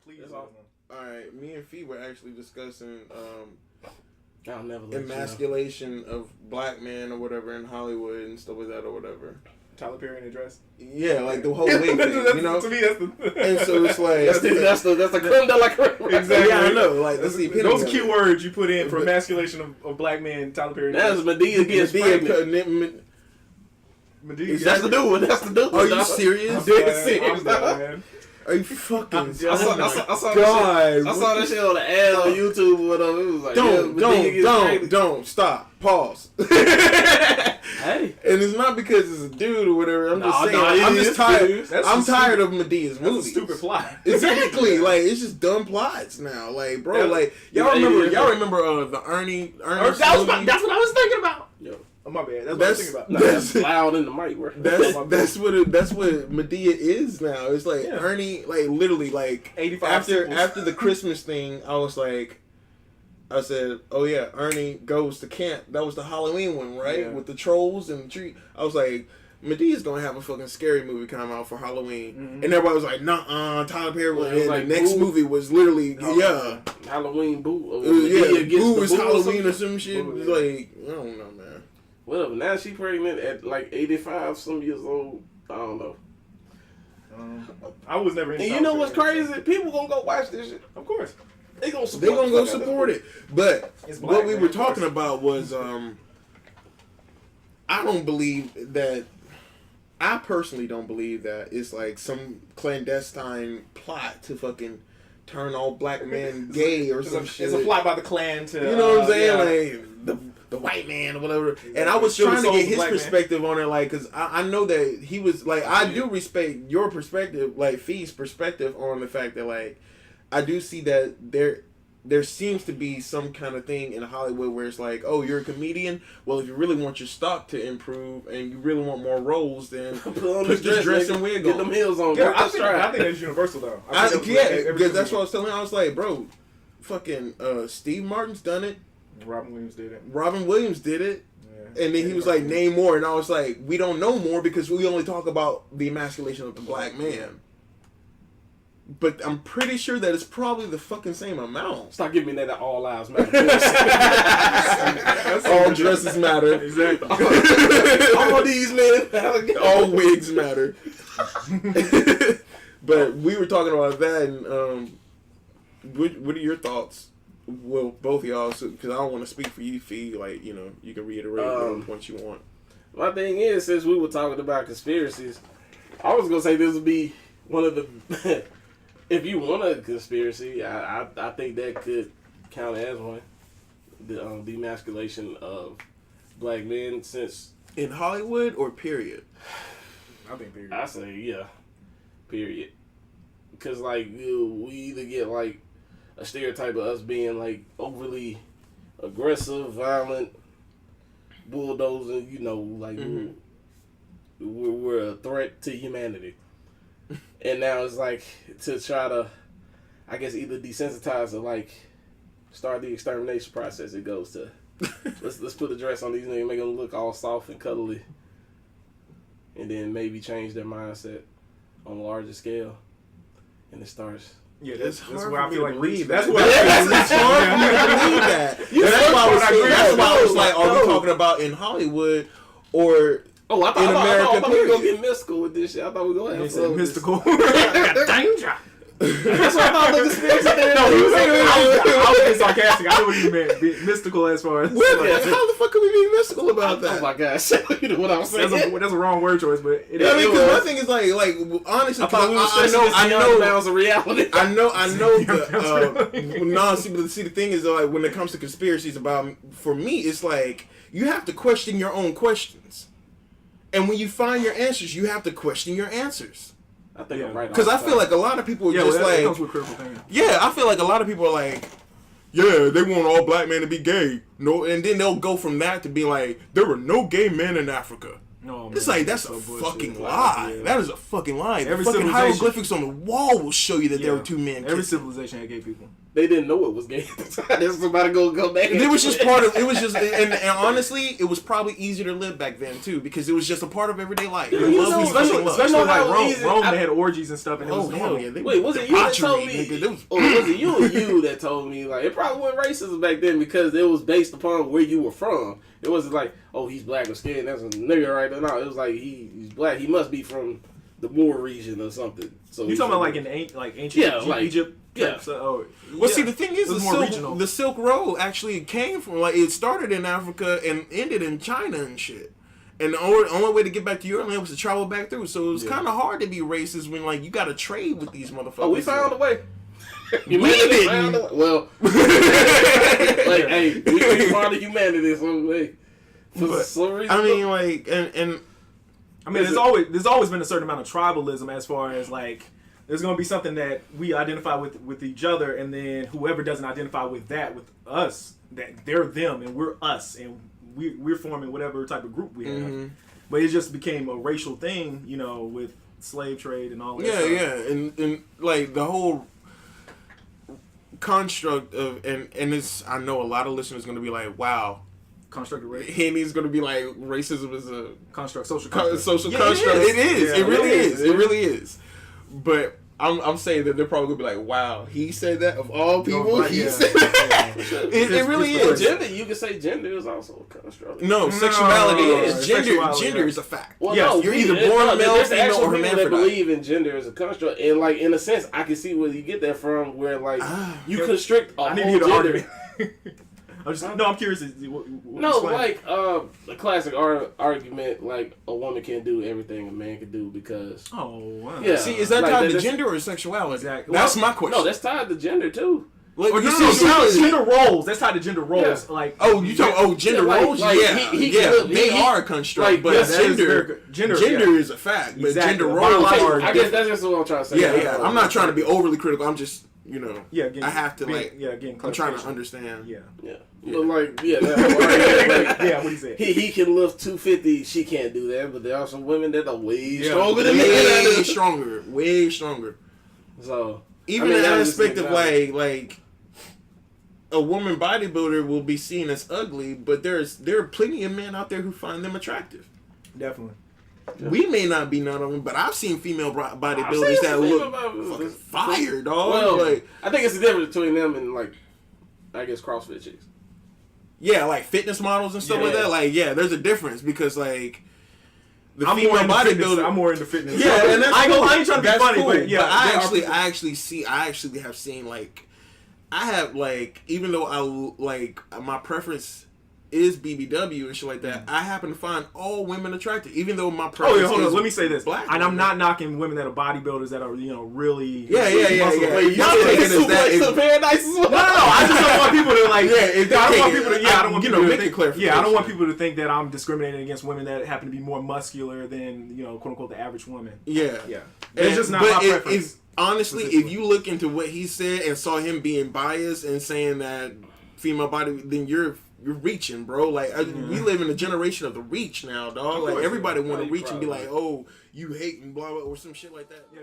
Please. All right, me and Fee were actually discussing I'll never emasculation of black men or whatever in Hollywood and stuff like that or whatever. Tyler Perry in a dress. Yeah, like the whole wig thing, you know. To me, that's the. And so it's like that's the creme de la creme. Exactly. Yeah, I know. Like that's the those keywords you put in for emasculation of black men. Tyler Perry. That's Medea gets pregnant. Medea. That's the new one. That's the new one. Are you serious? I'm dead, man. Are you fucking? I saw that shit on the ad on YouTube or whatever. It was like, don't stop. Pause. Hey, and it's not because it's a dude or whatever. I'm just saying. I'm just tired. I'm tired of Medea's movies. That's a stupid plot. Exactly. Like it's just dumb plots now. Like bro, like y'all remember the Ernie? That's what I was thinking about. Yo. Oh, my bad. That's what I was thinking about. That's loud in the mic, bro. That's what Medea is now. It's like Ernie, like literally, like 85 after the Christmas thing, I said, oh yeah, Ernie goes to camp. That was the Halloween one, right? Yeah. With the trolls and the tree. I was like, Medea's gonna have a fucking scary movie come out for Halloween, and everybody was like, nah, Tyler Perry. Well, and like, the next movie was literally Halloween Boo. Boo is Halloween or some shit. Boo, like I don't know, man. Whatever. Now she pregnant at like 85 some years old. I don't know. I was never. And you know what's crazy? People gonna go watch this shit. Of course, they gonna go support it. But what we were talking about was, I don't believe that. I personally don't believe that it's like some clandestine plot to fucking turn all black men gay or some shit. It's a plot by the Klan to. You know what I'm saying? Like the white man or whatever. And I was trying to get his perspective on it, like, because I know that he was like, I do respect your perspective, like Fee's perspective on the fact that, like, I do see that there seems to be some kind of thing in Hollywood where it's like, oh, you're a comedian. Well, if you really want your stock to improve and you really want more roles, then put this dress and wig on. Get them heels on. Yeah, I think that's universal though. Because that's what I was telling him. I was like, bro, fucking Steve Martin's done it. Robin Williams did it. Yeah. And then he was like, name more. And I was like, we don't know more because we only talk about the emasculation of the black man. But I'm pretty sure that it's probably the fucking same amount. Stop giving me that all lives matter. All dresses matter. Exactly. All these men. All wigs matter. But we were talking about that, and what are your thoughts? Well, both of y'all, because I don't want to speak for you, Fee. Like, you know, you can reiterate whatever points you want. My thing is, since we were talking about conspiracies, I was gonna say this would be one of the. If you want a conspiracy, I think that could count as one. The demasculation of black men, since in Hollywood or period. I think period. I say yeah, period. Because like we either get like a stereotype of us being like overly aggressive, violent, bulldozing. You know, like we're a threat to humanity. And now it's like to try to, I guess, either desensitize or like start the extermination process. It goes to let's put a dress on these niggas, make them look all soft and cuddly, and then maybe change their mindset on a larger scale, and it starts. Yeah, that's hard where I feel like believe. That's where it's hard for me to believe that. That's why I was like, are we talking about in Hollywood or? Oh, I thought we were going to get mystical with this shit. I thought we were going to have fun. Mystical. Danger. That's what I thought the conspiracy theory. No, I was being sarcastic. I knew what you meant. Be mystical as far as. How the fuck could we be mystical about that? Oh my gosh. You know what I'm saying? That's a wrong word choice, but it is. I mean, because my thing is like honestly, I know bounds of reality. I know see, the thing is like when it comes to conspiracies for me, it's like you have to question your own questions. And when you find your answers, you have to question your answers. I think I'm right. Because I feel like a lot of people are just like... comes with critical thinking. Yeah, I feel like a lot of people are like, yeah, they want all black men to be gay. No, and then they'll go from that to be like, there were no gay men in Africa. No, it's like, that's a fucking lie. Yeah. That is a fucking lie. The fucking hieroglyphics on the wall will show you that there were two men. Every civilization had gay people. they didn't know it was gay. There's somebody go back. It was just part of. It was just, and honestly, it was probably easier to live back then too, because it was just a part of everyday life. Especially like Rome, they had orgies and stuff, and it was normal. Yeah, wait, was it you that told me? Or was it you that told me? Like, it probably wasn't racism back then because it was based upon where you were from. It wasn't like, oh, he's black or skin, that's a nigga right now. No, it was like he's black. He must be from the Moor region or something. So you talking about like in ancient Egypt? Yeah. Well, see, the thing is, the Silk Road actually came from, like, it started in Africa and ended in China and shit. And the only way to get back to your land was to travel back through. So it was kind of hard to be racist when, like, you got to trade with these motherfuckers. Oh, we found a way. We didn't. Well, like, hey, we found a humanity some way. For some reason. I mean, like, and I mean, there's always been a certain amount of tribalism as far as, like, there's going to be something that we identify with each other, and then whoever doesn't identify with us, that they're them and we're us, and we're forming whatever type of group we have. Mm-hmm. But it just became a racial thing, you know, with slave trade and all that stuff. Yeah, and like the whole construct of, and it's, I know a lot of listeners are going to be like, wow. Construct of race. Henny's going to be like, racism is a construct, social construct. Social construct. It is. Yeah, it really is. It really is. But I'm saying that they're probably gonna be like, wow, he said that of all people. He said that. It really is. Gender, you can say gender is also a construct. No, sexuality is gender is a fact. Well, yes, you're either born male, female, or hermaphrodite. That believe in gender as a construct, and like in a sense, I can see where you get that from. Where like you constrict a whole gender. I'm curious. Like a classic argument, like a woman can't do everything a man can do because. Oh wow. Yeah. See, is that like, tied to gender or sexuality? Exactly. That's my question. No, that's tied to gender too. Like, gender roles. That's tied to gender roles. Yeah. Like, gender roles. They are a construct, like, but gender is a fact. But gender roles. I guess that's just what I'm trying to say. Yeah. I'm not trying to be overly critical. I'm just. You know, I have to I'm trying to understand. Yeah. But like, what he said. He can lift 250. She can't do that. But there are some women that are way stronger than me. Way stronger. So even the aspect of like a woman bodybuilder will be seen as ugly, but there are plenty of men out there who find them attractive. Definitely. We may not be none of them, but I've seen female bodybuilders that look fucking fire, dog. Well, like, I think it's the difference between them and, like, I guess CrossFit chicks. Yeah, like fitness models and stuff like that. Like, there's a difference because, like, the female bodybuilder. I'm more into fitness. Yeah, and that's cool. I ain't trying to be funny, cool. but I actually have seen, like, I have, like, even though my preference is BBW and shit like that, I happen to find all women attractive, even though my preference hold on, let me say this. Black and I'm not knocking women that are bodybuilders that are, you know, really... Yeah. Wait, you taking that paradise as well? No, I just don't want people to, like... I don't want people to... I don't want people to think... Yeah, I don't want people to think that I'm discriminating against women that happen to be more muscular than, you know, quote-unquote, the average woman. Yeah. It's just not my preference. Honestly, if you look into what he said and saw him being biased and saying that female body, then you're reaching, bro. Like, we live in a generation of the reach now, dog. Like, everybody want to reach and be like, oh, you hate and blah, blah, or some shit like that. Yeah,